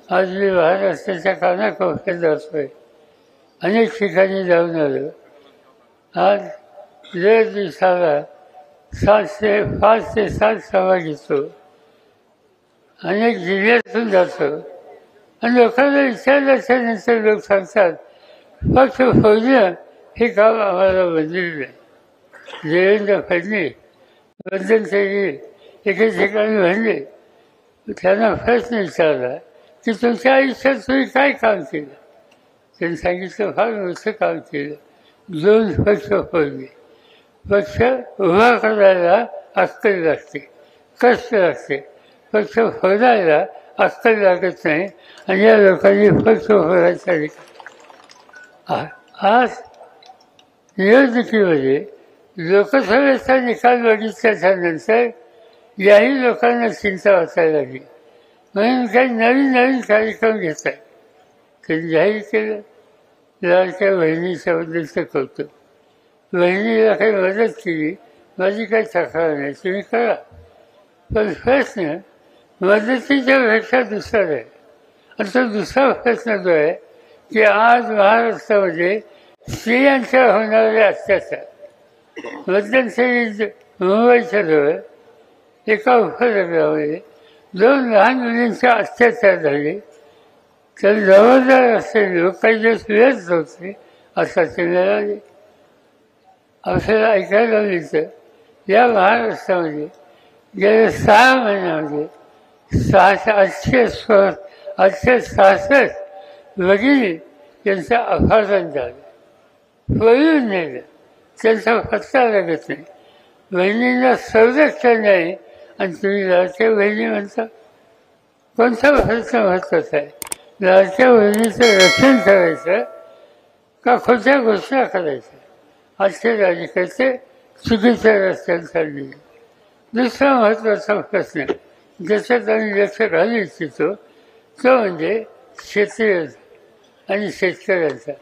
आज मी महाराष्ट्राच्या कानाकोपऱ्यात जातोय, अनेक ठिकाणी जाऊन आलो. आज दर दिवसाला 5 ते 7 सभा घेतो. अनेक जिल्ह्यातून जातो आणि लोकांना विचारल्याच्यानंतर लोक सांगतात फक्त फोडणं हे काम आम्हाला मंजूर नाही. देवेंद्र फडणवीस मध्यंतरी एके ठिकाणी म्हणले, त्यांना प्रश्न विचारला की तुमच्या आयुष्यात तुम्ही काय काम केलं. त्यांनी सांगितलं फार मोठं काम केलं. 2 पक्ष फोडले. पक्ष उभा करायला अक्कल लागते, कष्ट लागते. पक्ष फोडायला अक्कल लागत नाही आणि या लोकांनी पक्ष फोडायचा आज निवडणुकीमध्ये लोकसभेचा निकाल बघितल्याच्या नंतर याही लोकांना चिंता वाचायला लागली. म्हणून काही नवीन कार्यक्रम घेत आहेत. त्यांनी जाहीर केलं लाडक्या बहिणीच्याबद्दलचं कौतुक. बहिणीला काही मदत केली, माझी काही तक्रार नाही, तुम्ही करा. पण प्रश्न मदतीच्या पेक्षा दुसरा आहे. आणि तो दुसरा प्रश्न जो आहे की आज महाराष्ट्रामध्ये स्त्रियांच्या होणारे अत्याचार. मध्यंतरी मुंबईच्या जवळ एका उपनगरामध्ये 2 लहान मुलींचे अत्याचार झाले. तर जबाबदार असलेले लोक काही दिवस व्यस्त होते, असा ते मिळाले. आपल्याला ऐकायला मिळतं या महाराष्ट्रामध्ये गेल्या 6 महिन्यामध्ये 866 भगिनी यांचं अपहरण झालं, पळून नेलं. त्यांचा पत्ता लागत नाही. बहिणींना संरक्षण नाही आणि तुम्ही लाडक्या बहिणी म्हणता. कोणता प्रश्न महत्त्वाचा आहे? लाडक्या बहिणीचं रक्षण करायचं का खोट्या घोषणा करायच्या? आजचे राज्यकर्ते चुकीच्या रस्त्यात चालले. दुसरा महत्त्वाचा प्रश्न ज्याच्यात आम्ही लक्ष घालू इच्छितो तो म्हणजे शेतकऱ्यांचा आणि शेतकऱ्यांचा.